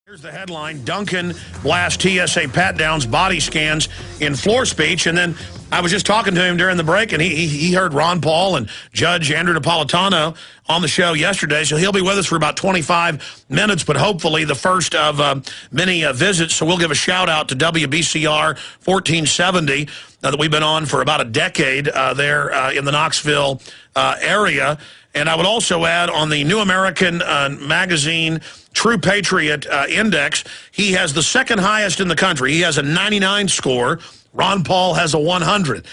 Here's the headline: Duncan blasts TSA pat-downs, body scans in floor speech. And then I was just talking to him during the break, and he heard Ron Paul and Judge Andrew Napolitano on the show yesterday, so he'll be with us for about 25 minutes, but hopefully the first of many visits. So we'll give a shout-out to WBCR 1470 that we've been on for about a decade there in the Knoxville area. And I would also add, on the New American magazine True Patriot Index, he has the second highest in the country. He has a 99 score. Ron Paul has a 100.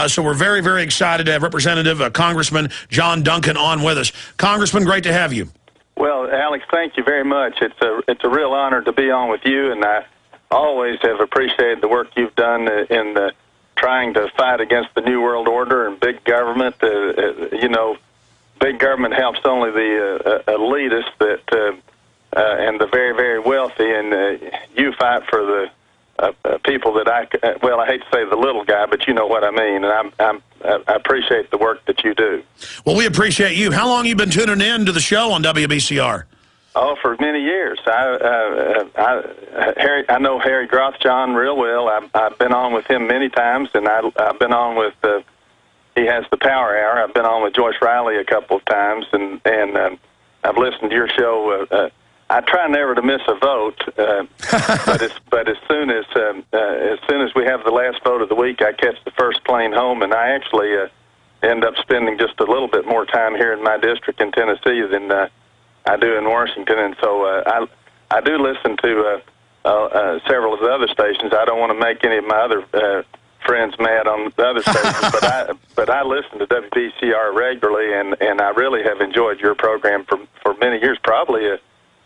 So we're very, very excited to have Representative Congressman John Duncan on with us. Congressman, great to have you. Well, Alex, thank you very much. It's a real honor to be on with you, and I always have appreciated the work you've done in trying to fight against the New World Order and big government. You know, big government helps only the elitists and the very, very wealthy, and you fight for the people that I hate to say the little guy, but you know what I mean, and I appreciate the work that you do. Well, we appreciate you. How long have you been tuning in to the show on WBCR? Oh, for many years. I know Harry Grothjohn real well. I've been on with him many times, and I've been on with, he has the Power Hour. I've been on with Joyce Riley a couple of times, and I've listened to your show. I try never to miss a vote, but as soon as we have the last vote of the week, I catch the first plane home, and I actually end up spending just a little bit more time here in my district in Tennessee than I do in Washington, and so I do listen to several of the other stations. I don't want to make any of my other friends mad on the other stations, but I listen to WBCR regularly, and I really have enjoyed your program for many years, probably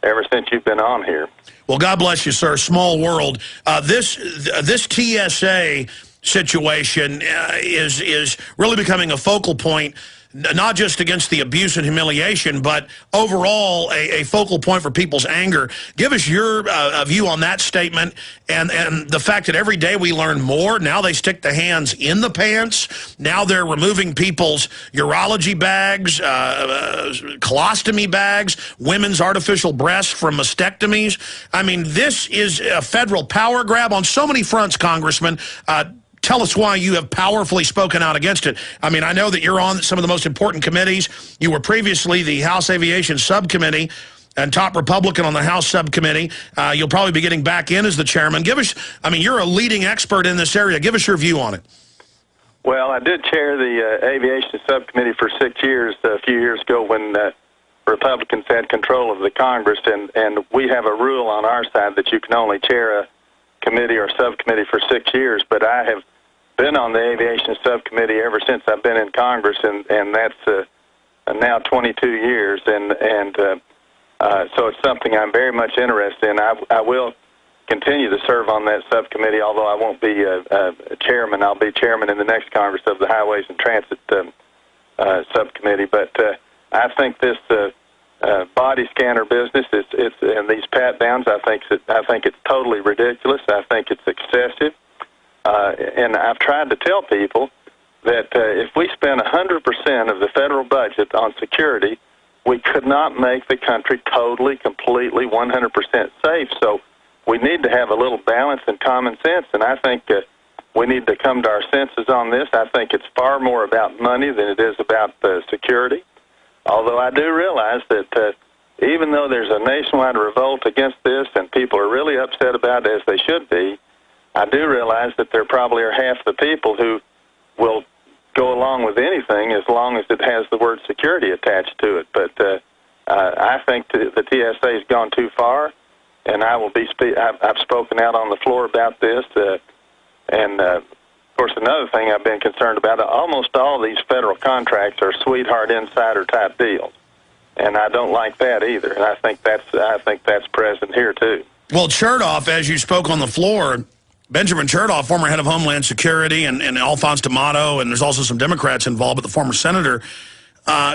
ever since you've been on here. Well, God bless you, sir. Small world. This TSA situation is really becoming a focal point, not just against the abuse and humiliation, but overall a focal point for people's anger. Give us your view on that statement and the fact that every day we learn more. Now they stick the hands in the pants. Now they're removing people's urology bags, colostomy bags, women's artificial breasts from mastectomies. I mean, this is a federal power grab on so many fronts, Congressman. Tell us why you have powerfully spoken out against it. I mean, I know that you're on some of the most important committees. You were previously the House Aviation Subcommittee and top Republican on the House Subcommittee. You'll probably be getting back in as the chairman. Give us, I mean, you're a leading expert in this area. Give us your view on it. Well, I did chair the Aviation Subcommittee for 6 years, a few years ago when Republicans had control of the Congress, and we have a rule on our side that you can only chair a committee or subcommittee for 6 years, but I have been on the Aviation Subcommittee ever since I've been in Congress, and that's now 22 years, and so it's something I'm very much interested in. I will continue to serve on that subcommittee, although I won't be a chairman. I'll be chairman in the next Congress of the Highways and Transit Subcommittee, but I think this body scanner business and these pat downs, I think it's totally ridiculous. I think it's excessive, and I've tried to tell people that if we spend 100% of the federal budget on security, we could not make the country totally, completely, 100% safe. So we need to have a little balance and common sense, and I think we need to come to our senses on this. I think it's far more about money than it is about security. Although I do realize that even though there's a nationwide revolt against this and people are really upset about it, as they should be, I do realize that there probably are half the people who will go along with anything as long as it has the word security attached to it. But I think the TSA has gone too far, and I've spoken out on the floor about this. Of course, another thing I've been concerned about, almost all these federal contracts are sweetheart insider type deals, and I don't like that either. And I think that's present here too. Well, Chertoff, as you spoke on the floor, Benjamin Chertoff, former head of Homeland Security, and Alphonse D'Amato, and there's also some Democrats involved, but the former senator,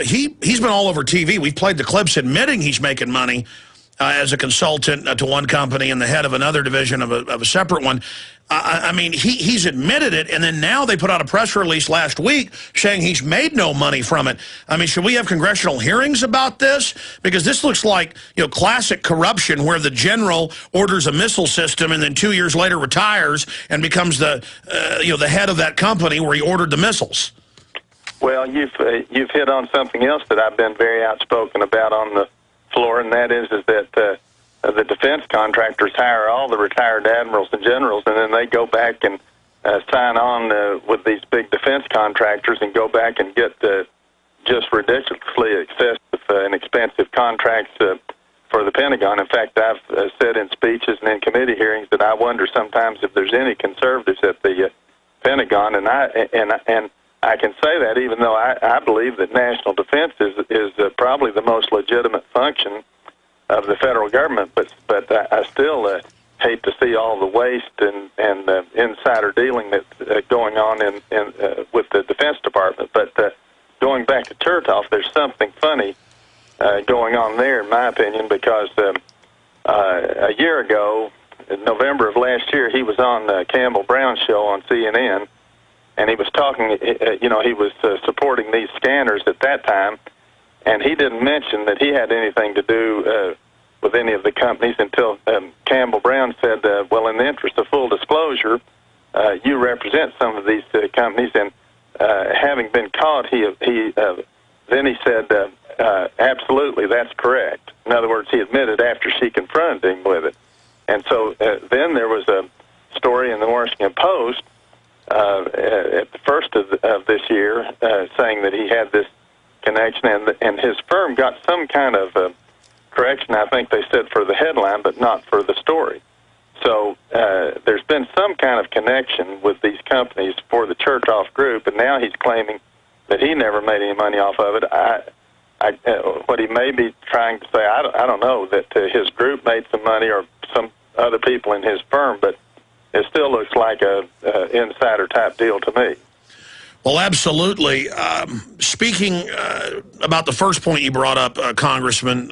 he's been all over TV. We've played the clips admitting he's making money as a consultant to one company and the head of another division of a separate one. I mean, he's admitted it, and then now they put out a press release last week saying he's made no money from it. I mean, should we have congressional hearings about this? Because this looks like, classic corruption where the general orders a missile system and then 2 years later retires and becomes the head of that company where he ordered the missiles. Well, you've hit on something else that I've been very outspoken about on the floor, and that is that the defense contractors hire all the retired admirals and generals, and then they go back and sign on with these big defense contractors and go back and get just ridiculously excessive and expensive contracts for the Pentagon. In fact, I've said in speeches and in committee hearings that I wonder sometimes if there's any conservatives at the Pentagon, and I can say that even though I believe that national defense is probably the most legitimate function of the federal government, but I still hate to see all the waste and insider dealing that's going on with the Defense Department. But going back to Chertoff, there's something funny going on there, in my opinion, because a year ago, in November of last year, he was on Campbell Brown's show on CNN, and he was talking, he was supporting these scanners at that time, and he didn't mention that he had anything to do with any of the companies until Campbell Brown said, well, in the interest of full disclosure, you represent some of these companies, and having been caught, then he said, absolutely, that's correct. In other words, he admitted after she confronted him with it. And so then there was a story in the Washington Post at the first of this year saying that he had this connection, and his firm got some kind of correction, I think they said, for the headline, but not for the story. So there's been some kind of connection with these companies for the Chertoff Group, and now he's claiming that he never made any money off of it. What he may be trying to say, I don't know, that his group made some money or some other people in his firm, but it still looks like a insider-type deal to me. Well, absolutely. Speaking about the first point you brought up, Congressman,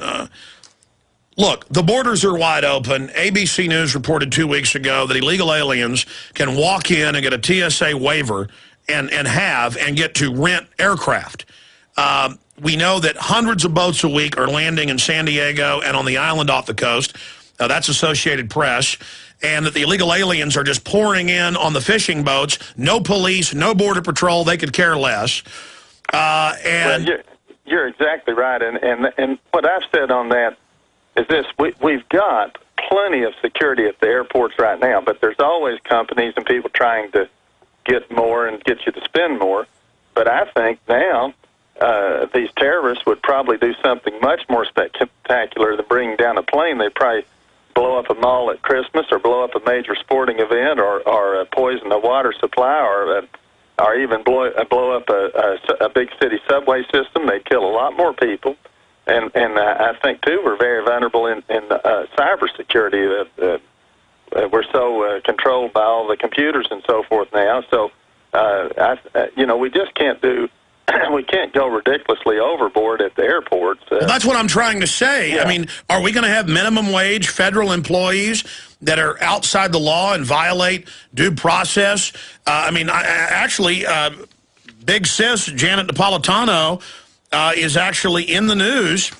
look, the borders are wide open. ABC News reported 2 weeks ago that illegal aliens can walk in and get a TSA waiver and get to rent aircraft. We know that hundreds of boats a week are landing in San Diego and on the island off the coast. That's Associated Press. And that the illegal aliens are just pouring in on the fishing boats. No police, no border patrol. They could care less. Well, you're exactly right. And what I've said on that is this. We've got plenty of security at the airports right now, but there's always companies and people trying to get more and get you to spend more. But I think now these terrorists would probably do something much more spectacular than bringing down a plane. They'd probably blow up a mall at Christmas, or blow up a major sporting event, or poison a water supply, or even blow up a big city subway system. They kill a lot more people, and I think too we're very vulnerable in cybersecurity. We're so controlled by all the computers and so forth now. So we just can't do. We can't go ridiculously overboard at the airports. Well, that's what I'm trying to say. Yeah. I mean, are we going to have minimum wage federal employees that are outside the law and violate due process? Actually, Big Sis, Janet Napolitano, is actually in the news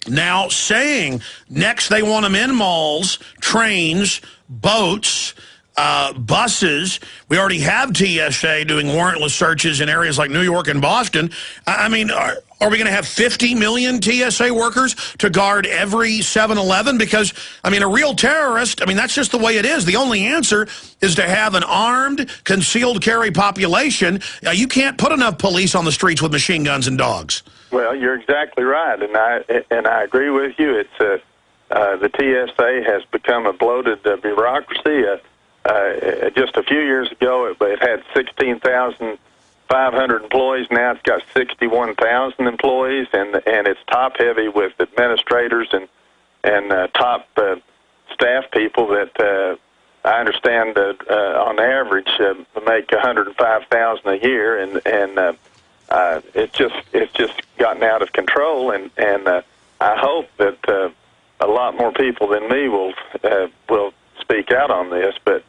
now saying next they want them in malls, trains, boats, buses. We already have TSA doing warrantless searches in areas like New York and Boston. I mean, are we going to have 50 million TSA workers to guard every 7-Eleven? Because, I mean, a real terrorist, I mean, that's just the way it is. The only answer is to have an armed, concealed carry population. You can't put enough police on the streets with machine guns and dogs. Well, you're exactly right, and I agree with you. It's the TSA has become a bloated bureaucracy. Just a few years ago, it had 16,500 employees. Now it's got 61,000 employees, and it's top-heavy with administrators and top staff people that I understand on average make $105,000 a year, and it's just gotten out of control. And I hope that a lot more people than me will speak out on this. But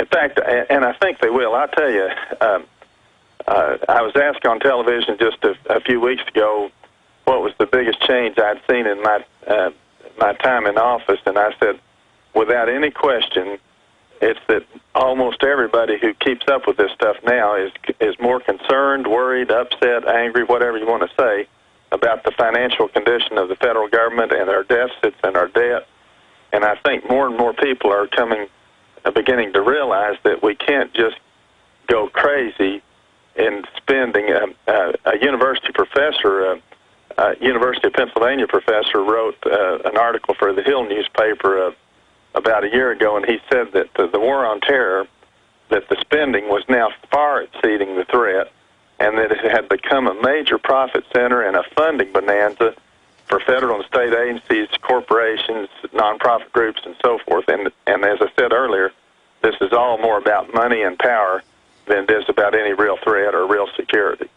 in fact, and I think they will. I'll tell you, I was asked on television just a few weeks ago what was the biggest change I'd seen in my time in office, and I said, without any question, it's that almost everybody who keeps up with this stuff now is more concerned, worried, upset, angry, whatever you want to say, about the financial condition of the federal government and our deficits and our debt. And I think more and more people are beginning to realize that we can't just go crazy in spending. A university professor, University of Pennsylvania professor, wrote an article for the Hill newspaper about a year ago, and he said that the war on terror, that the spending was now far exceeding the threat, and that it had become a major profit center and a funding bonanza for federal and state agencies, corporations, nonprofit groups, and so forth. And as I said earlier, this is all more about money and power than it is about any real threat or real security.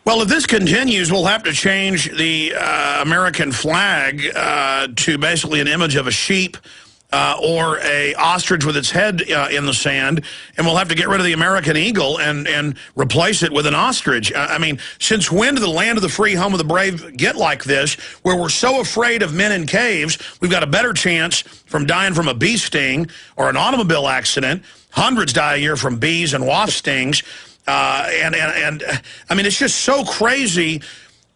Well, if this continues, we'll have to change the American flag to basically an image of a sheep or a ostrich with its head in the sand, and we'll have to get rid of the American eagle and replace it with an ostrich. I mean, since when did the land of the free, home of the brave get like this, where we're so afraid of men in caves, we've got a better chance from dying from a bee sting or an automobile accident. Hundreds die a year from bees and wasp stings. And I mean, it's just so crazy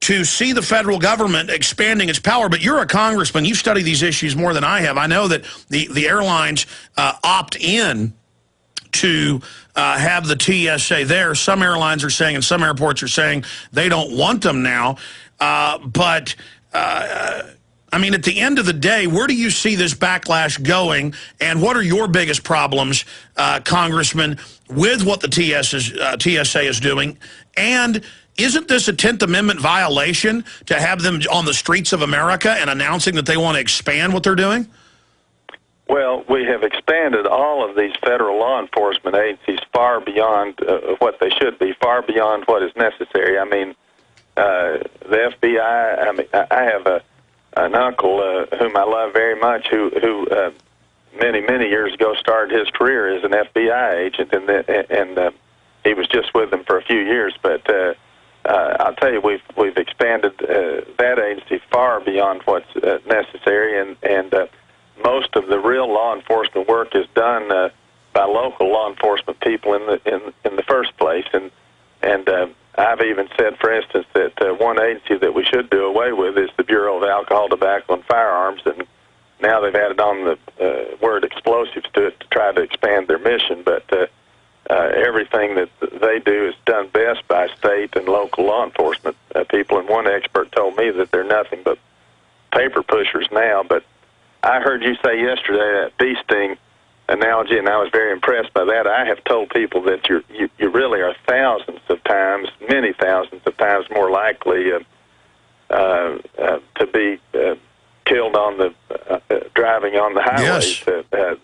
to see the federal government expanding its power. But you're a congressman. You study these issues more than I have. I know that the airlines opt in to have the TSA there. Some airlines are saying, and some airports are saying, they don't want them now. But I mean, at the end of the day, where do you see this backlash going? And what are your biggest problems, Congressman, with what the TSA is doing? And isn't this a 10th Amendment violation to have them on the streets of America and announcing that they want to expand what they're doing? Well, we have expanded all of these federal law enforcement agencies far beyond what they should be, far beyond what is necessary. I mean, the FBI, I mean, I have an uncle whom I love very much who many, many years ago started his career as an FBI agent, and he was just with them for a few years. But I'll tell you, we've expanded that agency far beyond what's necessary, and most of the real law enforcement work is done by local law enforcement people in the first place. And I've even said, for instance, that one agency that we should do away with is the Bureau of Alcohol, Tobacco, and Firearms, and now they've added on the word explosives to it to try to expand their mission. But everything that they do is done best by state and local law enforcement people. And one expert told me that they're nothing but paper pushers now. But I heard you say yesterday that bee sting analogy, and I was very impressed by that. I have told people that you really are thousands of times, many thousands of times more likely to be killed on the driving on the highways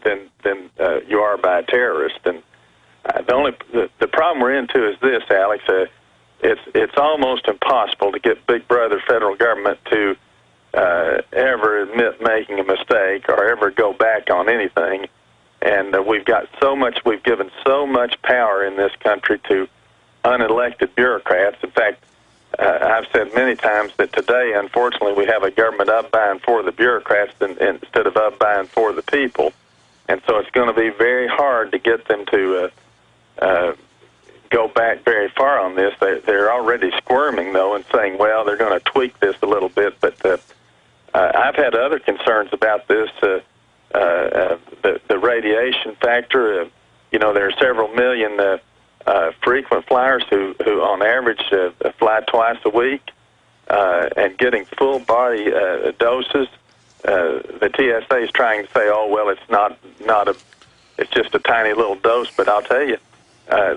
than you are by a terrorist. And the problem we're into is this, Alex. It's almost impossible to get Big Brother federal government to ever admit making a mistake or ever go back on anything. And we've given so much power in this country to unelected bureaucrats. In fact, I've said many times that today, unfortunately, we have a government up by and for the bureaucrats instead of up by and for the people. And so it's going to be very hard to get them to go back very far on this. They're already squirming, though, and saying, well, they're going to tweak this a little bit. But I've had other concerns about this. The radiation factor, there are several million frequent flyers who on average fly twice a week and getting full body doses. The TSA is trying to say, oh, well, it's just a tiny little dose, but I'll tell you,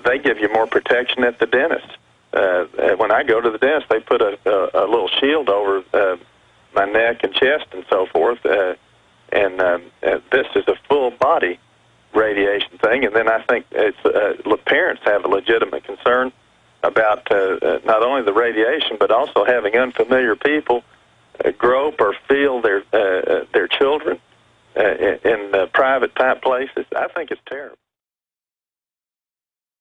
they give you more protection at the dentist. When I go to the dentist, they put a little shield over my neck and chest and so forth. And this is a full-body radiation thing. And then I think parents have a legitimate concern about not only the radiation, but also having unfamiliar people grope or feel their children in private type places. I think it's terrible.